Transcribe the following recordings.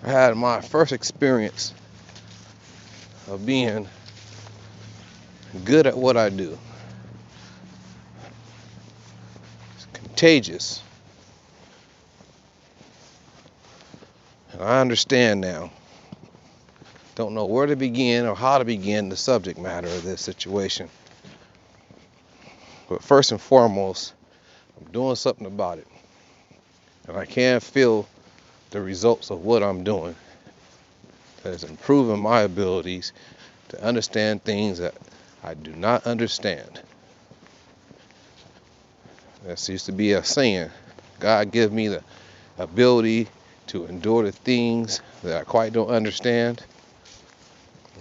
I had my first experience of being good at what I do. It's contagious. And I understand now. Don't know where to begin or how to begin the subject matter of this situation. But first and foremost, I'm doing something about it. And I can feel the results of what I'm doing. That is improving my abilities to understand things that I do not understand. That used to be a saying. God give me the ability to endure the things that I quite don't understand.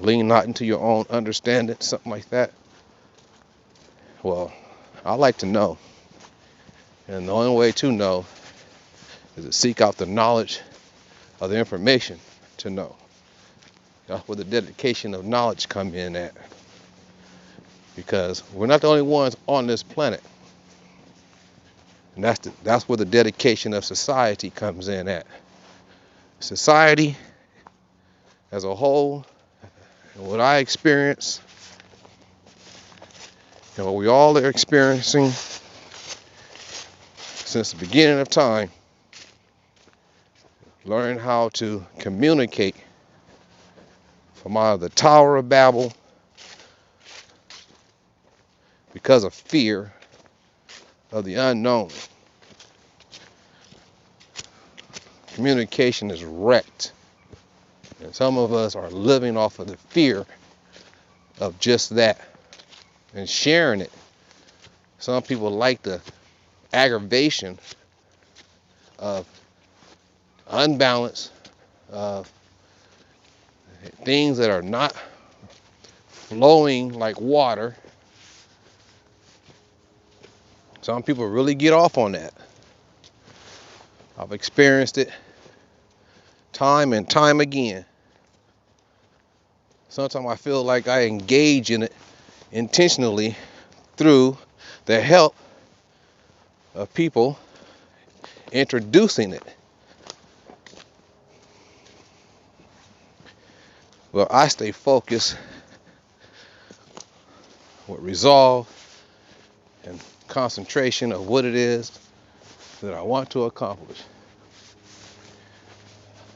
Lean not into your own understanding, something like that. Well, I like to know. And the only way to know is to seek out the knowledge of the information to know. That's where the dedication of knowledge come in at. Because we're not the only ones on this planet. And that's where the dedication of society comes in at. Society as a whole, and what I experience, and what we all are experiencing since the beginning of time, learning how to communicate from out of the Tower of Babel because of fear of the unknown. Communication is wrecked. And some of us are living off of the fear of just that and sharing it. Some people like the aggravation of unbalance, of things that are not flowing like water. Some people really get off on that. I've experienced it time and time again. Sometimes I feel like I engage in it intentionally through the help of people introducing it. Well, I stay focused with resolve and concentration of what it is that I want to accomplish.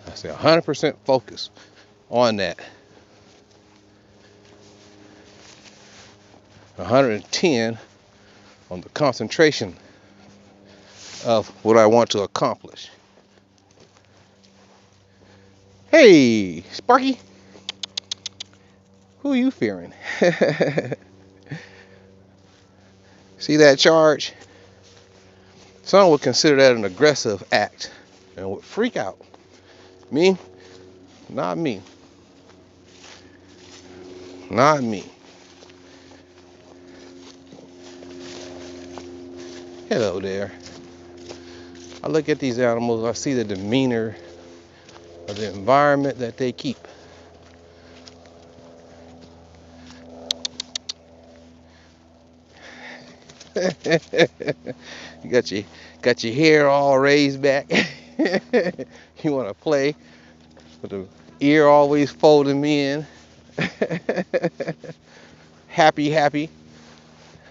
I say 100% focus on that. 110 on the concentration of what I want to accomplish. Hey, Sparky, who are you fearing? See that charge? Some would consider that an aggressive act and would freak out. Me? Not me. Not me. Hello there. I look at these animals, I see the demeanor of the environment that they keep. You got your hair all raised back. You want to play with the ear always folding me in. Happy.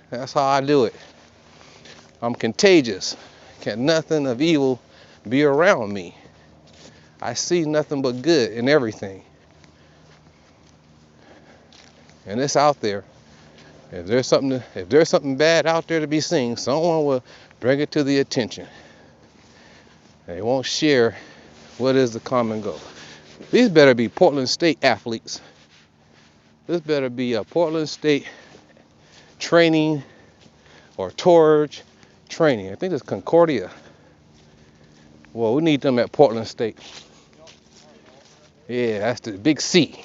That's how I do it. I'm contagious. Can nothing of evil be around me. I see nothing but good in everything. And it's out there. If there's something bad out there to be seen, someone will bring it to the attention. They won't share what is the common goal. These better be Portland State athletes. This better be a Portland State training or Torch training. I think it's Concordia. Well, we need them at Portland State. Yeah, that's the big C.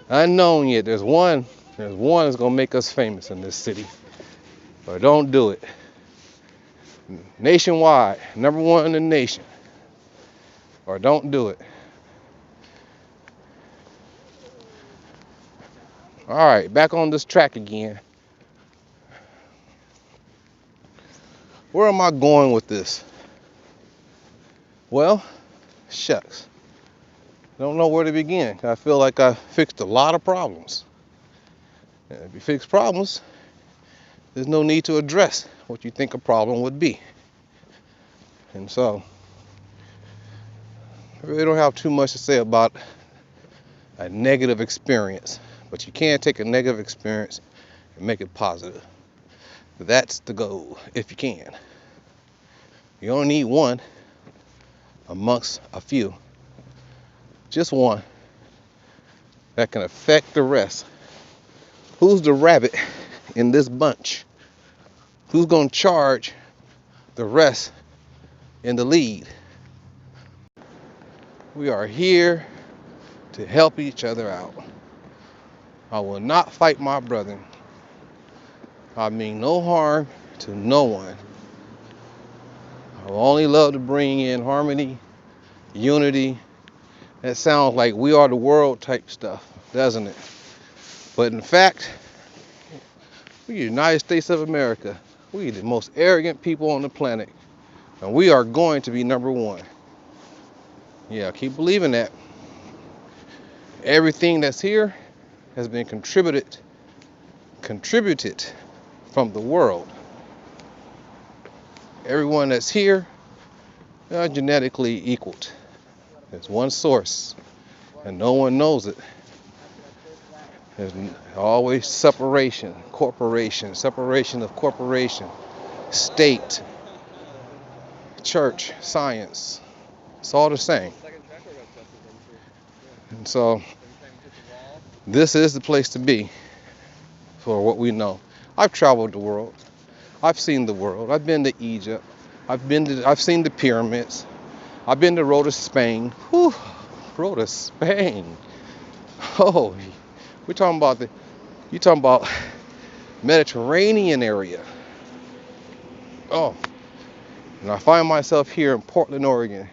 Unknown yet. There's one that's gonna make us famous in this city. But don't do it. Nationwide, number one in the nation. Or don't do it. All right, back on this track again. Where am I going with this? Well, shucks. I don't know where to begin. I feel like I fixed a lot of problems. And if you fix problems, there's no need to address what you think a problem would be. And so, I really don't have too much to say about a negative experience. But you can take a negative experience and make it positive. That's the goal, if you can. You only need one amongst a few. Just one that can affect the rest. Who's the rabbit in this bunch? Who's going to charge the rest in the lead? We are here to help each other out. I will not fight my brother. I mean no harm to no one. I will only love to bring in harmony, unity. That sounds like we are the world type stuff, doesn't it? But in fact, we are the United States of America. We are the most arrogant people on the planet. And we are going to be number one. Yeah, keep believing that. Everything that's here has been contributed from the world. Everyone that's here are genetically equaled. There's one source, and no one knows it. There's always separation, corporation, separation of corporation, state, church, science. It's all the same. And so, this is the place to be for what we know. I've traveled the world. I've seen the world. I've been to Egypt. I've seen the pyramids. I've been to Rhodes, Spain. Whew, Rhodes, Spain. Oh, you're talking about Mediterranean area. Oh, and I find myself here in Portland, Oregon.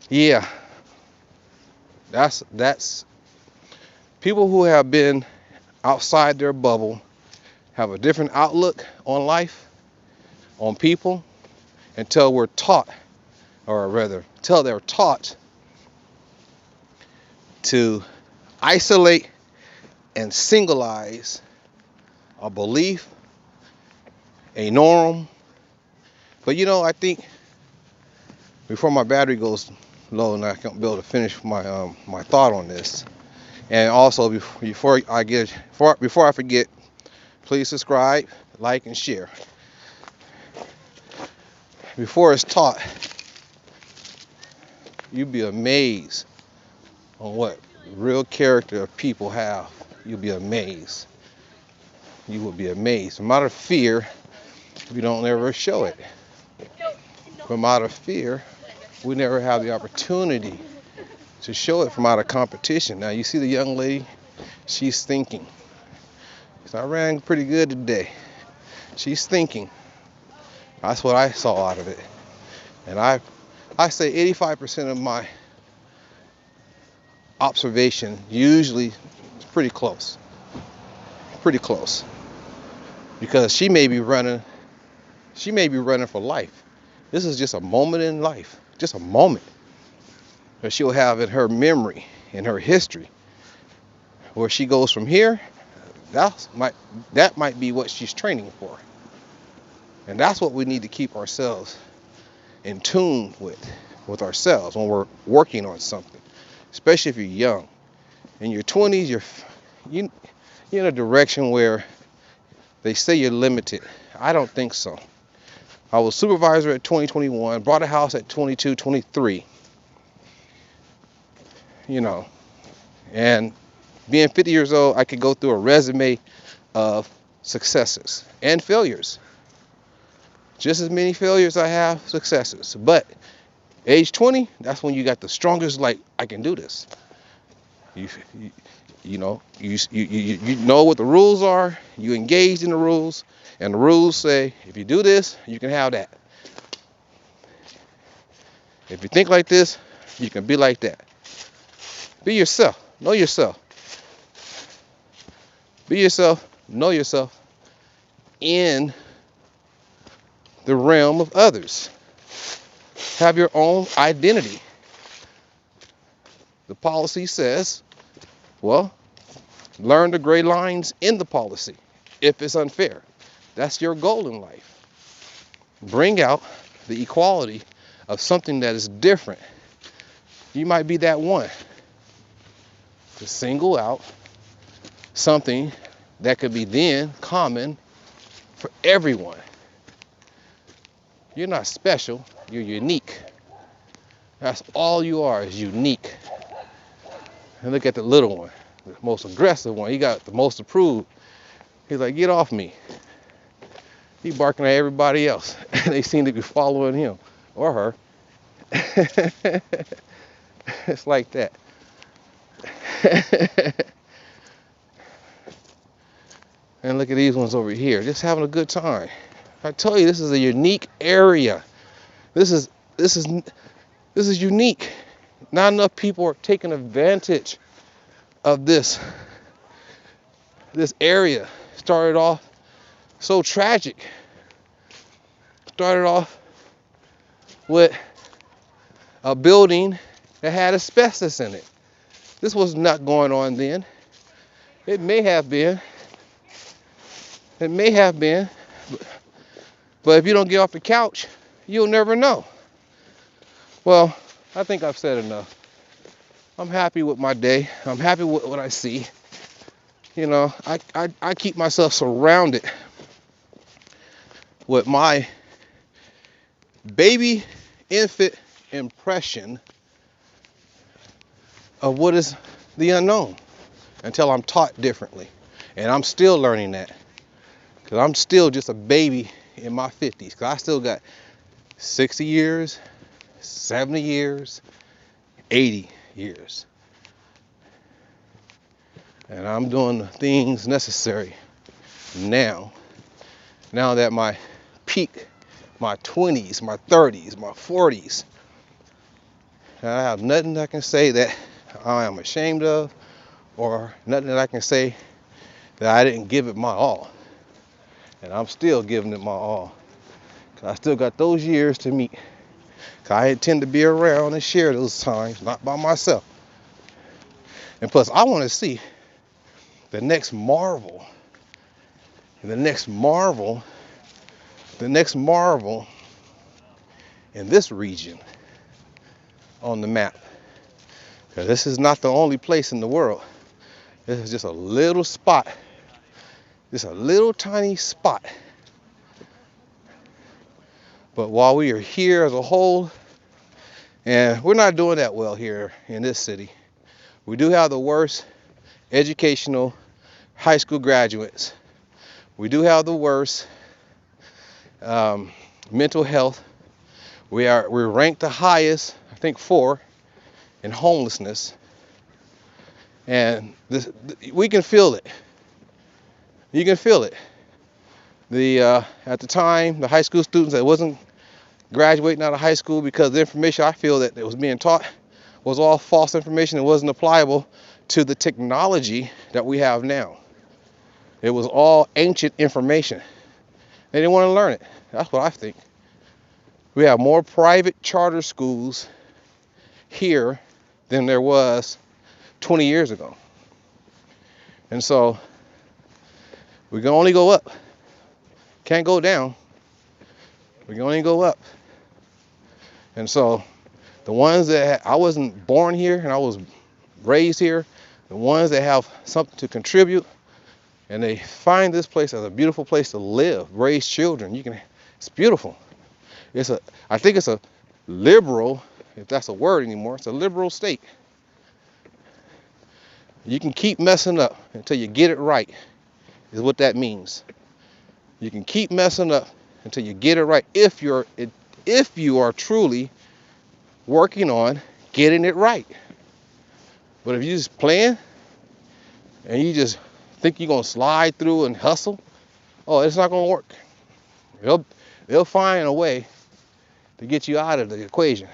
Yeah, that's people who have been outside their bubble have a different outlook on life, on people, until we're taught, or rather, until they're taught to isolate and singleize a belief, a norm. But I think before my battery goes low and I can't be able to finish my my thought on this, and also before I forget, please subscribe, like, and share. Before it's taught, you'd be amazed on what real character of people have. You'll be amazed. You will be amazed. From out of fear, we don't ever show it. From out of fear, we never have the opportunity to show it from out of competition. Now, you see the young lady, she's thinking. So I ran pretty good today. She's thinking. That's what I saw out of it. And I say 85% of my observation usually is pretty close. Pretty close. Because she may be running for life. This is just a moment in life. Just a moment that she'll have in her memory, in her history. Where she goes from here, that might be what she's training for. And that's what we need to keep ourselves in tune with ourselves when we're working on something. Especially if you're young. In your 20s, you're in a direction where they say you're limited. I don't think so. I was supervisor at 2021, bought a house at 22, 23. And being 50 years old, I could go through a resume of successes and failures. Just as many failures I have successes. But age 20, that's when you got the strongest, like, I can do this. You know what the rules are, you engage in the rules, and the rules say, if you do this, you can have that. If you think like this, you can be like that. Be yourself. Know yourself. Be yourself. Know yourself in the realm of others. Have your own identity. The policy says, well, learn the gray lines in the policy if it's unfair. That's your goal in life. Bring out the equality of something that is different. You might be that one to single out something that could be then common for everyone. You're not special, you're unique. That's all you are, is unique. And look at the little one, the most aggressive one. He got the most approved. He's like, get off me. He barking at everybody else. They seem to be following him or her. It's like that. And look at these ones over here, just having a good time. I tell you, this is a unique area. This is unique. Not enough people are taking advantage of this area. Started off so tragic. Started off with a building that had asbestos in it. This was not going on then. It may have been. But if you don't get off the couch, you'll never know. Well, I think I've said enough. I'm happy with my day. I'm happy with what I see. You know, I keep myself surrounded with my baby infant impression of what is the unknown until I'm taught differently. And I'm still learning that. Because I'm still just a baby in my 50s. Because I still got 60 years, 70 years, 80 years. And I'm doing the things necessary now. Now that my peak, my 20s, my 30s, my 40s. And I have nothing I can say that I am ashamed of, or nothing that I can say that I didn't give it my all. And I'm still giving it my all. Cause I still got those years to meet. Cause I intend to be around and share those times, not by myself. And plus, I want to see the next marvel. And the next marvel in this region on the map. Because this is not the only place in the world. This is just a little spot. Just a little tiny spot. But while we are here as a whole, and we're not doing that well here in this city. We do have the worst educational high school graduates. We do have the worst mental health. We're ranked the highest, I think 4, in homelessness. And we can feel it. You can feel it. At the time, the high school students that wasn't graduating out of high school because the information I feel that was being taught was all false information and wasn't applicable to the technology that we have now. It was all ancient information. They didn't want to learn it. That's what I think. We have more private charter schools here than there was 20 years ago. And so we can only go up. Can't go down. We can only go up. And so the ones that I wasn't born here and I was raised here, the ones that have something to contribute and they find this place as a beautiful place to live, raise children. It's beautiful. I think it's a liberal, if that's a word anymore, it's a liberal state. You can keep messing up until you get it right, is what that means. You can keep messing up until you get it right if you are truly working on getting it right. But if you're just playing and you just think you're gonna slide through and hustle, it's not gonna work. They'll find a way to get you out of the equation.